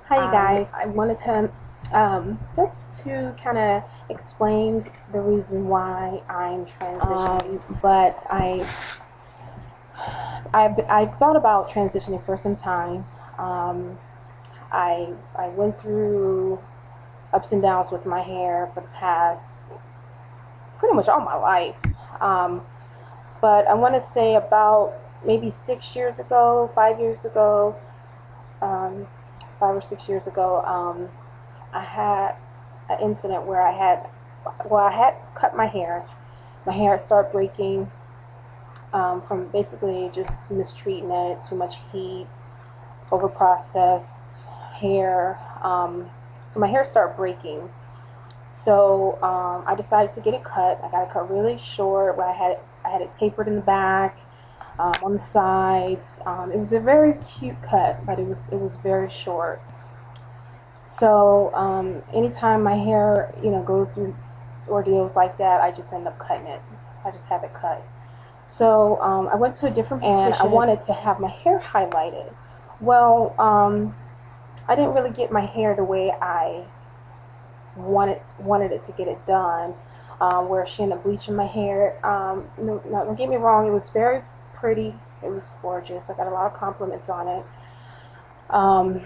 Hi, you guys. I wanted to just to kind of explain the reason why I'm transitioning. But I've thought about transitioning for some time. Um, I went through ups and downs with my hair for the past pretty much all my life. Um, but I want to say about maybe 6 years ago, 5 years ago, um, 5 or 6 years ago. I had an incident where I had cut my hair. My hair had started breaking from basically just mistreating it, too much heat, over processed hair. So my hair started breaking. So I decided to get it cut. I got it cut really short. Where I had it tapered in the back, on the sides. It was a very cute cut, but it was very short. So anytime my hair, goes through ordeals like that, I just end up cutting it. I just have it cut. So I went to a different beautician, and I wanted to have my hair highlighted. Well, I didn't really get my hair the way I wanted it to get it done. Where she ended up bleaching my hair. No, don't get me wrong, it was very pretty. It was gorgeous. I got a lot of compliments on it. Um,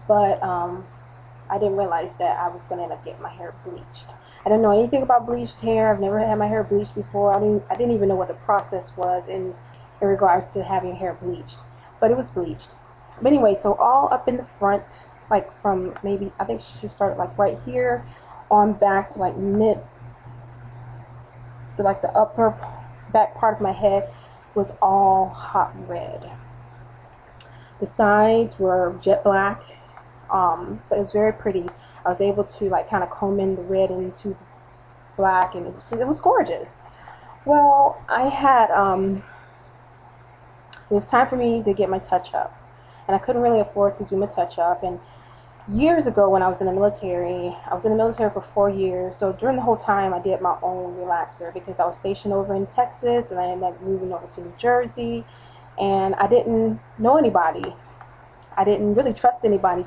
but I didn't realize that I was going to end up getting my hair bleached. I didn't know anything about bleached hair. I've never had my hair bleached before. I didn't even know what the process was in regards to having hair bleached, but it was bleached. But anyway, so all up in the front, like from maybe, I think she started like right here on back to like to like the upper back part of my head was all hot red. The sides were jet black, but it was very pretty. I was able to like kind of comb in the red into black, and it was gorgeous. Well, it was time for me to get my touch up, and I couldn't really afford to do my touch up. And years ago, when I was in the military, I was in the military for 4 years. So during the whole time, I did my own relaxer because I was stationed over in Texas, and I ended up moving over to New Jersey, and I didn't know anybody. I didn't really trust anybody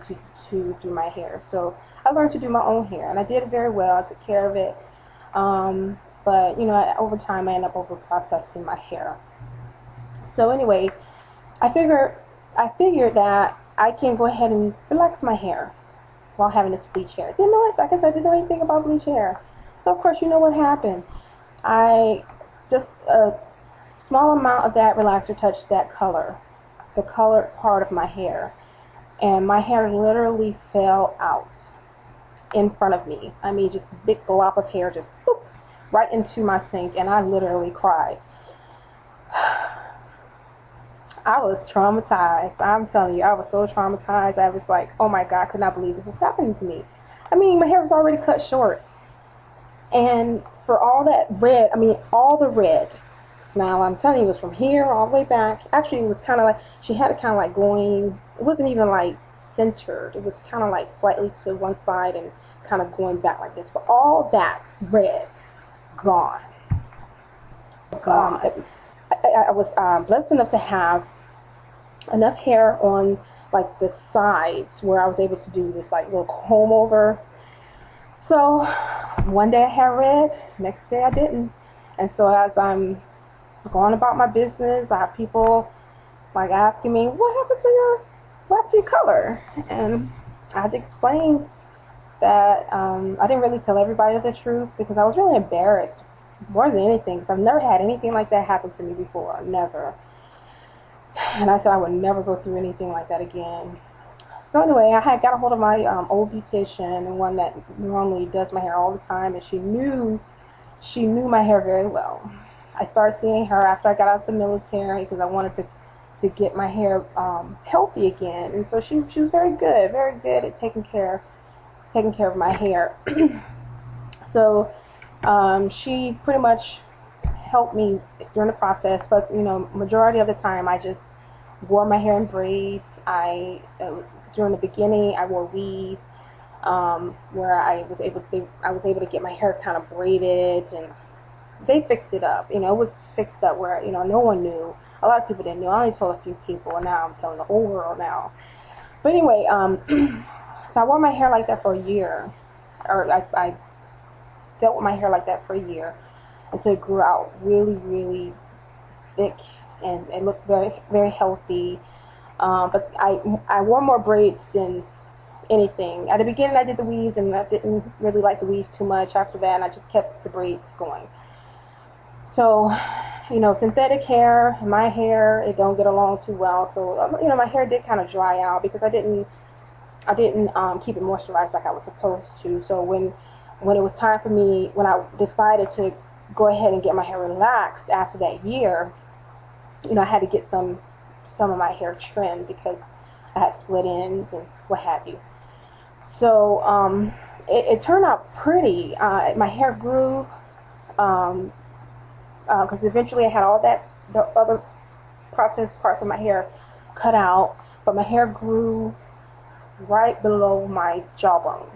to do my hair. So I learned to do my own hair, and I did it very well. I took care of it. But, over time, I ended up over processing my hair. So anyway, I figured that I can go ahead and relax my hair while having this bleach hair. Didn't know it, like I said, I didn't know anything about bleach hair. So of course, you know what happened. I just a small amount of that relaxer touched that color, the colored part of my hair, and my hair literally fell out in front of me. I mean, just a big glop of hair just boop, right into my sink, and I literally cried. I was traumatized. I'm telling you, I was so traumatized. I was like, oh my God, I could not believe this was happening to me. I mean, my hair was already cut short. And for all that red, I mean, all the red. Now, I'm telling you, it was from here all the way back. Actually, it was kind of like, she had it kind of like going, it wasn't even like centered. It was kind of like slightly to one side and kind of going back like this. But all that red, gone. Gone. I was blessed enough to have enough hair on like the sides where I was able to do this like little comb over. So one day I had red, next day I didn't. And so as I'm going about my business, I have people like asking me, what happened to your color? And I had to explain that I didn't really tell everybody the truth because I was really embarrassed more than anything, because I've never had anything like that happen to me before. Never. And I said I would never go through anything like that again. So anyway, I had got a hold of my old beautician, and one that normally does my hair all the time, and she knew my hair very well. I started seeing her after I got out of the military because I wanted to get my hair healthy again, and so she was very good at taking care of my hair. So she pretty much helped me during the process, but majority of the time I just wore my hair in braids. During the beginning I wore weave, where I was able to get my hair kind of braided, and they fixed it up. It was fixed up where no one knew. A lot of people didn't know. I only told a few people, and now I'm telling the whole world now. But anyway, so I wore my hair like that for a year, or I dealt with my hair like that for a year until it grew out really, really thick and it looked very, very healthy. But I wore more braids than anything. At the beginning, I did the weaves, and I didn't really like the weaves too much. After that, and I just kept the braids going. So, synthetic hair and my hair, it don't get along too well. So, my hair did kind of dry out because I didn't keep it moisturized like I was supposed to. So when it was time for me, when I decided to go ahead and get my hair relaxed after that year, I had to get some of my hair trimmed because I had split ends and what have you. So it turned out pretty. My hair grew because eventually I had all the other processed parts of my hair cut out, but my hair grew right below my jawbone.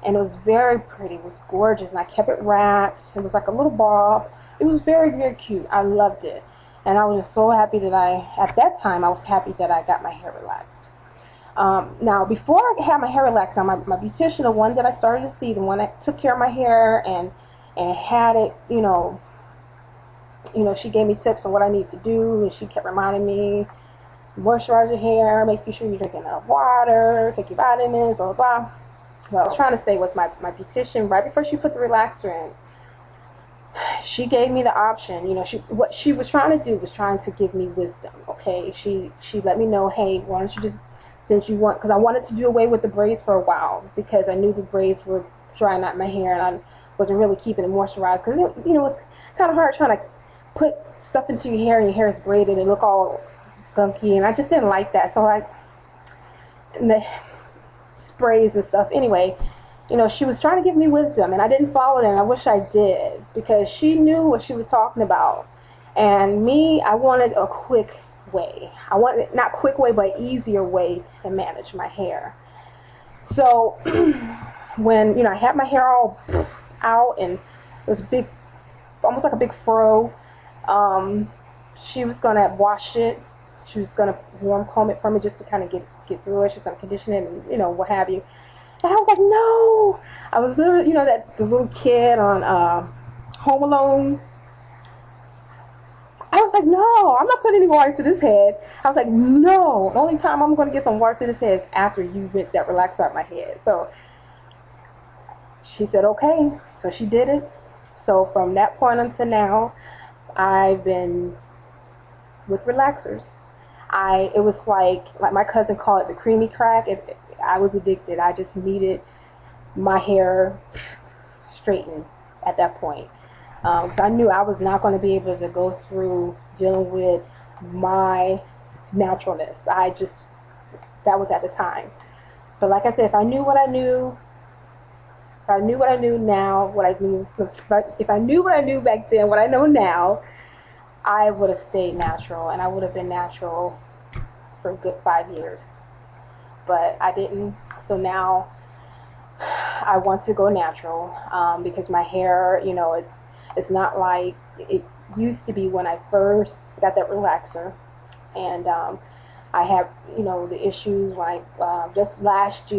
And it was very pretty. It was gorgeous. And I kept it wrapped. It was like a little bob. It was very, very cute. I loved it. And I was just so happy that at that time, I was happy that I got my hair relaxed. Now, before I had my hair relaxed, now my beautician, the one that I started to see, the one that took care of my hair and had it, she gave me tips on what I need to do. And she kept reminding me, moisturize your hair, make sure you're drinking enough water, take your vitamins, blah, blah, blah. What I was trying to say was my beautician, right before she put the relaxer in, she gave me the option. What she was trying to do was trying to give me wisdom. Okay, she let me know, hey, why don't you just, since you want, because I wanted to do away with the braids for a while because I knew the braids were drying out my hair and I wasn't really keeping it moisturized because it was kind of hard trying to put stuff into your hair and your hair is braided and look all gunky, and I just didn't like that. So the sprays and stuff. Anyway, she was trying to give me wisdom, and I didn't follow it, and I wish I did because she knew what she was talking about. And me, I wanted a quick way. I wanted, not quick way, but easier way to manage my hair. So when I had my hair all out and it was big, almost like a big fro, she was gonna wash it. She was gonna warm comb it for me just to kind of get through it. She was gonna condition it and what have you. And I was like, no. I was literally, the little kid on Home Alone. I was like, no, I'm not putting any water to this head. I was like, no. The only time I'm going to get some water to this head is after you rinse that relaxer out my head. So she said, okay. So she did it. So from that point until now, I've been with relaxers. It was like my cousin called it the creamy crack. I was addicted. I just needed my hair straightened at that point. So I knew I was not going to be able to go through dealing with my naturalness. That was at the time. But like I said, if I knew what I knew, if I knew what I knew now, if I knew what I knew back then, what I know now, I would have stayed natural, and I would have been natural for a good 5 years. But I didn't, so now I want to go natural because my hair, it's not like it used to be when I first got that relaxer. And I have, the issues when just last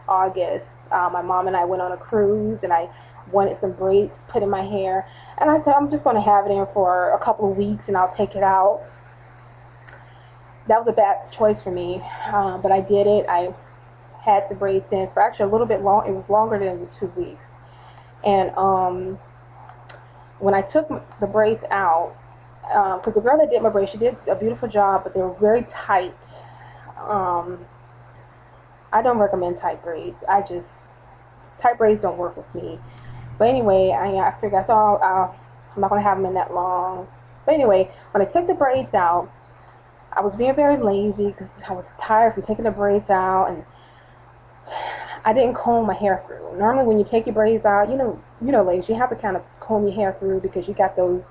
August, my mom and I went on a cruise and I wanted some braids put in my hair. And I said, I'm just going to have it in for a couple of weeks and I'll take it out. That was a bad choice for me, but I did it. I had the braids in for actually a little bit long. It was longer than 2 weeks. And when I took the braids out, because the girl that did my braids, she did a beautiful job, but they were very tight. I don't recommend tight braids. Tight braids don't work with me. But anyway, I figured I'm not going to have them in that long. But anyway, when I took the braids out, I was being very lazy because I was tired from taking the braids out, and I didn't comb my hair through. Normally, when you take your braids out, ladies, you have to kind of comb your hair through because you got those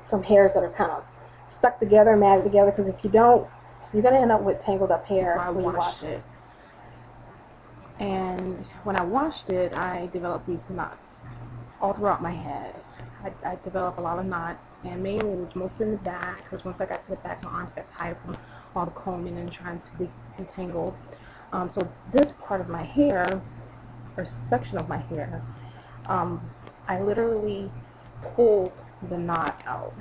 some hairs that are kind of stuck together, matted together. Because if you don't, you're gonna end up with tangled up hair when you wash it. And when I washed it, I developed these knots all throughout my head. I developed a lot of knots, and mainly it was mostly in the back, because once I got to the back, my arms got tired from all the combing and trying to detangle. So this part of my hair, or section of my hair, I literally pulled the knot out.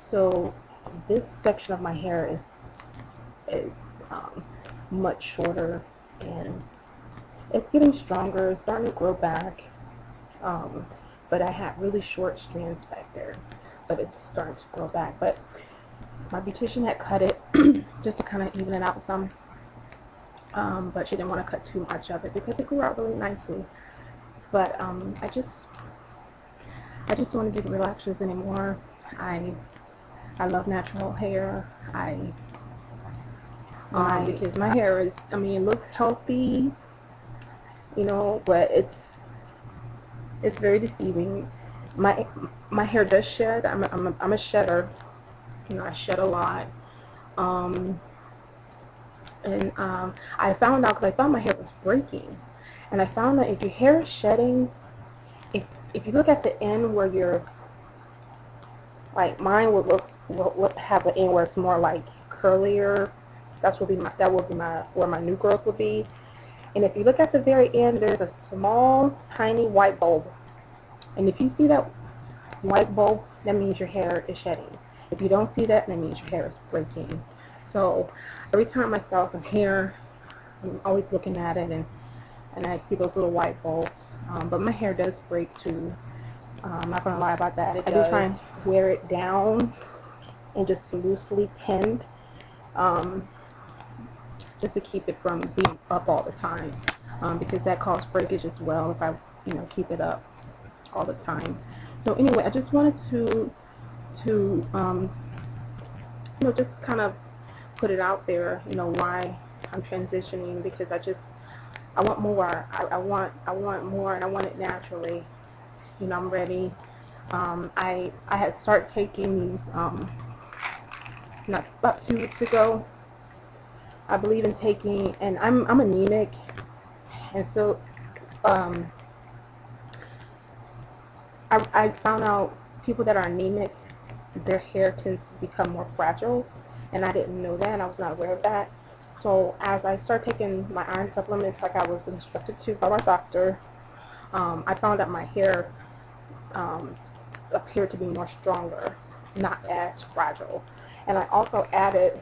So this section of my hair is much shorter, and it's getting stronger. It's starting to grow back. But I had really short strands back there, but it's starting to grow back. But my beautician had cut it just to kind of even it out some. But she didn't want to cut too much of it because it grew out really nicely. But I just don't want to do the relaxers anymore. I love natural hair. Because my hair is, I mean, it looks healthy, you know, but it's very deceiving. My hair does shed. I'm a shedder. You know, I shed a lot. I found out, because I thought my hair was breaking, and I found that if your hair is shedding, if you look at the end where you're, like mine would have an end where it's more like curlier. That would be where my new growth would be. And if you look at the very end, there's a small, tiny white bulb. And if you see that white bulb, that means your hair is shedding. If you don't see that, that means your hair is breaking. So every time I sell some hair, I'm always looking at it, and I see those little white bulbs. But my hair does break too. I'm not going to lie about that. I do try and wear it down and just loosely pinned, just to keep it from being up all the time, because that causes breakage as well if I, you know, keep it up all the time. So anyway, I just wanted to you know, just kind of put it out there, you know, why I'm transitioning, because I want more. I want more, and I want it naturally. You know, I'm ready. I had started taking these not about 2 weeks ago. I believe in taking, and I'm anemic, and so I found out people that are anemic, their hair tends to become more fragile, and I didn't know that, and I was not aware of that. So as I started taking my iron supplements like I was instructed to by my doctor, I found that my hair appeared to be more stronger, not as fragile. And I also added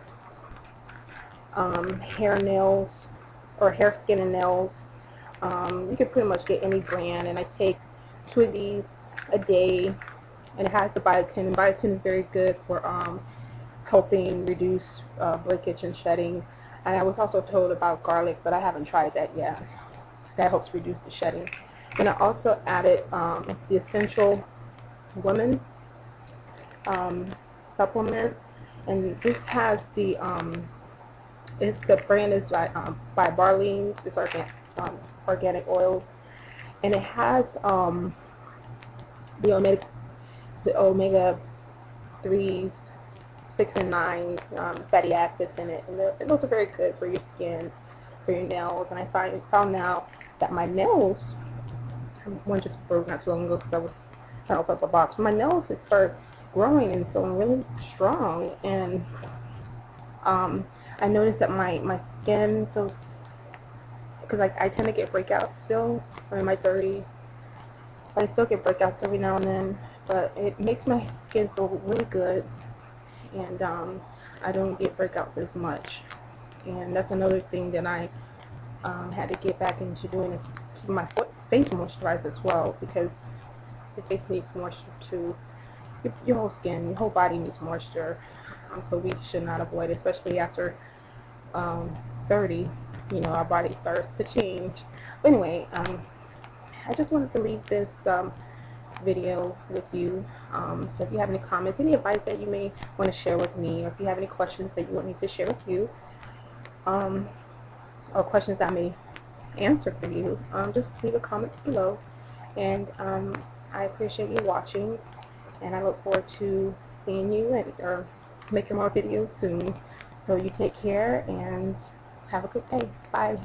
hair nails, or hair, skin, and nails. You can pretty much get any brand, and I take 2 of these a day, and it has the biotin, and biotin is very good for helping reduce breakage and shedding. And I was also told about garlic, but I haven't tried that yet. That helps reduce the shedding. And I also added the Essential Woman supplement, and this has the brand is by Barleans. It's organic oils, and it has the omega 3s, 6 and 9s, fatty acids in it, and those are very good for your skin, for your nails. And I found out that my nails, one just broke not too long ago because I was trying to open up a box. My nails had started growing and feeling really strong, and I noticed that my skin feels, because I tend to get breakouts still. I'm in my 30s. I still get breakouts every now and then, but it makes my skin feel really good, and I don't get breakouts as much. And that's another thing that I had to get back into doing, is keeping my face moisturized as well, because your face needs moisture too. Your whole skin, your whole body needs moisture, so we should not avoid it, especially after 30. You know, our body starts to change. But anyway, I just wanted to leave this video with you. So if you have any comments, any advice that you may want to share with me, or if you have any questions that you want me to share with you, or questions that I may answer for you, just leave a comment below. And I appreciate you watching, and I look forward to seeing you or making more videos soon. So you take care and have a good day. Bye.